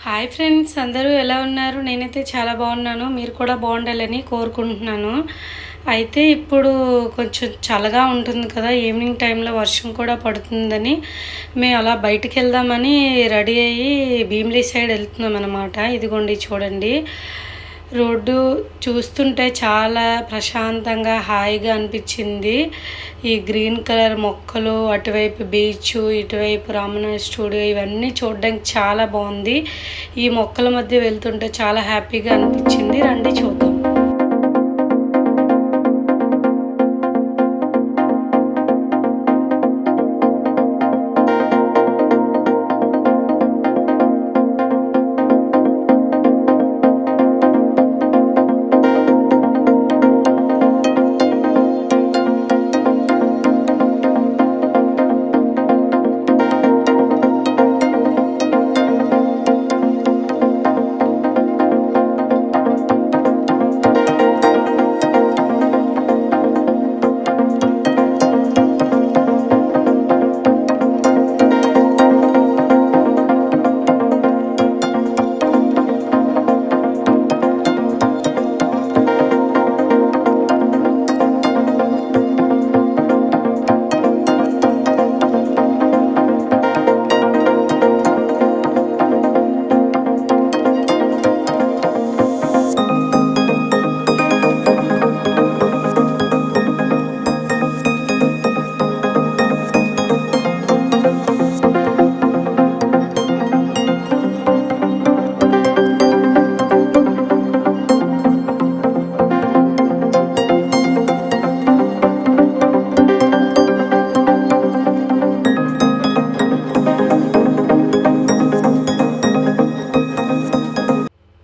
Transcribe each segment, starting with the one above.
Hi friends, అందరూ ఎలా ఉన్నారు? నేనైతే చాలా బాగున్నాను. మీరు కూడా బాగుండాలని కోరుకుంటున్నాను. అయితే ఇప్పుడు కొంచెం చల్లగా ఉంటుంది కదా, ఈవినింగ్ టైంలో వర్షం కూడా పడుతుందని మేము అలా బయటికి వెళ్దామని రెడీ అయ్యి భీమిలి సైడ్ వెళ్తున్నాం అన్నమాట. ఇదిగోండి చూడండి, రోడ్డు చూస్తుంటే చాలా ప్రశాంతంగా హాయిగా అనిపించింది. ఈ గ్రీన్ కలర్ మొక్కలు, అటువైపు బీచ్, ఇటువైపు రామణ స్టూడియో ఇవన్నీ చూడడానికి చాలా బాగుంది. ఈ మొక్కల మధ్య వెళ్తుంటే చాలా హ్యాపీగా అనిపించింది. రండి చూద్దాం.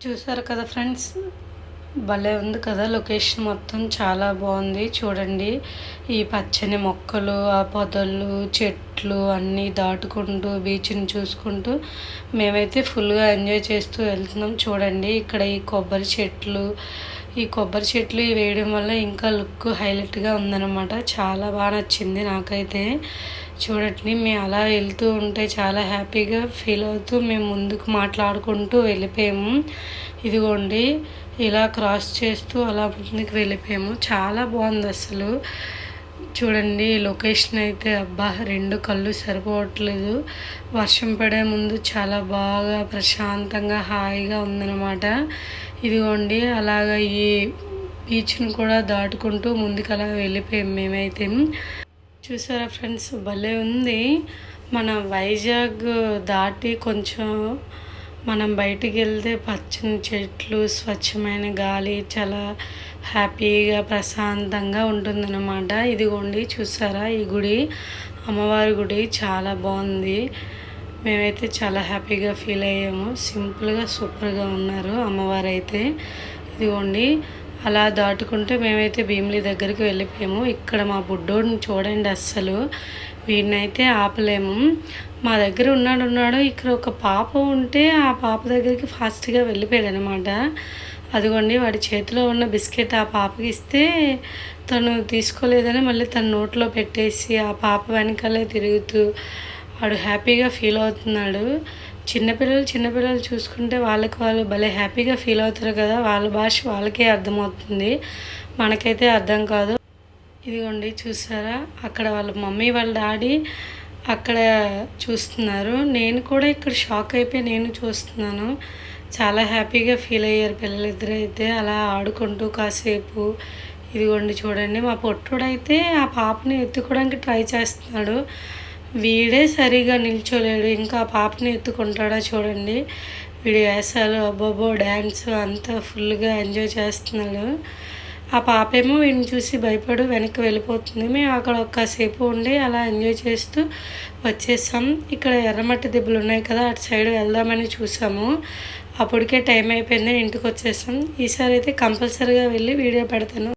చూసారు కదా ఫ్రెండ్స్, భలే ఉంది కదా. లొకేషన్ మొత్తం చాలా బాగుంది. చూడండి, ఈ పచ్చని మొక్కలు, ఆ పొదలు, చెట్లు అన్నీ దాటుకుంటూ బీచ్ని చూసుకుంటూ మేమైతే ఫుల్గా ఎంజాయ్ చేస్తూ వెళ్తున్నాం. చూడండి, ఇక్కడ ఈ కొబ్బరి చెట్లు వేయడం వల్ల ఇంకా లుక్ హైలైట్గా ఉందన్నమాట. చాలా బాగా నచ్చింది నాకైతే. చూడండి, మేము అలా వెళ్తూ ఉంటే చాలా హ్యాపీగా ఫీల్ అవుతూ మేము ముందుకు మాట్లాడుకుంటూ వెళ్ళిపోయాము. ఇదిగోండి, ఇలా క్రాస్ చేస్తూ అలా ముందుకు వెళ్ళిపోయాము. చాలా బాగుంది అసలు. చూడండి, లొకేషన్ అయితే అబ్బా, రెండు కళ్ళు సరిపోవట్లేదు. వర్షం పడే ముందు చాలా బాగా ప్రశాంతంగా హాయిగా ఉందన్నమాట. ఇదిగోండి, అలాగ ఈ బీచ్ని కూడా దాటుకుంటూ ముందుకు అలా వెళ్ళిపోయాం మేమైతే. చూసారా ఫ్రెండ్స్, భలే ఉంది. మన వైజాగ్ దాటి కొంచెం మనం బయటికి వెళ్తే పచ్చని చెట్లు, స్వచ్ఛమైన గాలి, చాలా హ్యాపీగా ప్రశాంతంగా ఉంటుందన్నమాట. ఇదిగోండి చూసారా, ఈ గుడి అమ్మవారి గుడి చాలా బాగుంది. మేమైతే చాలా హ్యాపీగా ఫీల్ అయ్యాము. సింపుల్గా సూపర్గా ఉన్నారు అమ్మవారు అయితే. ఇదిగోండి, అలా దాటుకుంటే మేమైతే భీమిలి దగ్గరికి వెళ్ళిపోయాము. ఇక్కడ మా బుడ్డోడిని చూడండి, అస్సలు వీడినైతే ఆపలేము. మా దగ్గర ఉన్నాడు. ఇక్కడ ఒక పాప ఉంటే ఆ పాప దగ్గరికి ఫాస్ట్గా వెళ్ళిపోయాడు అనమాట. అదిగోండి, వాడి చేతిలో ఉన్న బిస్కెట్ ఆ పాపకి ఇస్తే తను తీసుకోలేదని మళ్ళీ తన నోట్లో పెట్టేసి ఆ పాప వెనకాలే తిరుగుతూ వాడు హ్యాపీగా ఫీల్ అవుతున్నాడు. చిన్నపిల్లలు చూసుకుంటే వాళ్ళకి వాళ్ళు భలే హ్యాపీగా ఫీల్ అవుతారు కదా. వాళ్ళ భాష వాళ్ళకే అర్థమవుతుంది, మనకైతే అర్థం కాదు. ఇదిగోండి చూసారా, అక్కడ వాళ్ళ మమ్మీ వాళ్ళ డాడీ అక్కడ చూస్తున్నారు. నేను కూడా ఇక్కడ షాక్ అయిపోయి నేను చూస్తున్నాను. చాలా హ్యాపీగా ఫీల్ అయ్యారు పిల్లలిద్దరూ అయితే అలా ఆడుకుంటూ కాసేపు. ఇదిగోండి చూడండి, మా పొట్టుడైతే ఆ పాపని ఎత్తుకోవడానికి ట్రై చేస్తున్నాడు. వీడే సరిగా నిల్చోలేడు, ఇంకా పాపని ఎత్తుకుంటాడా చూడండి. వీడి వేసాలు, అబ్బబ్బో, డ్యాన్స్ అంతా ఫుల్గా ఎంజాయ్ చేస్తున్నాడు. ఆ పాపేమో వీడిని చూసి భయపడు వెనక్కి వెళ్ళిపోతుంది. మేము అక్కడ ఒక్కసేపు ఉండి అలా ఎంజాయ్ చేస్తూ వచ్చేసాం. ఇక్కడ ఎర్రమట్టి దెబ్బలు ఉన్నాయి కదా, అటు సైడ్ వెళ్దామని చూసాము. అప్పటికే టైం అయిపోయిందని ఇంటికి వచ్చేసాం. ఈసారి అయితే కంపల్సరీగా వెళ్ళి వీడియో పెడతాను.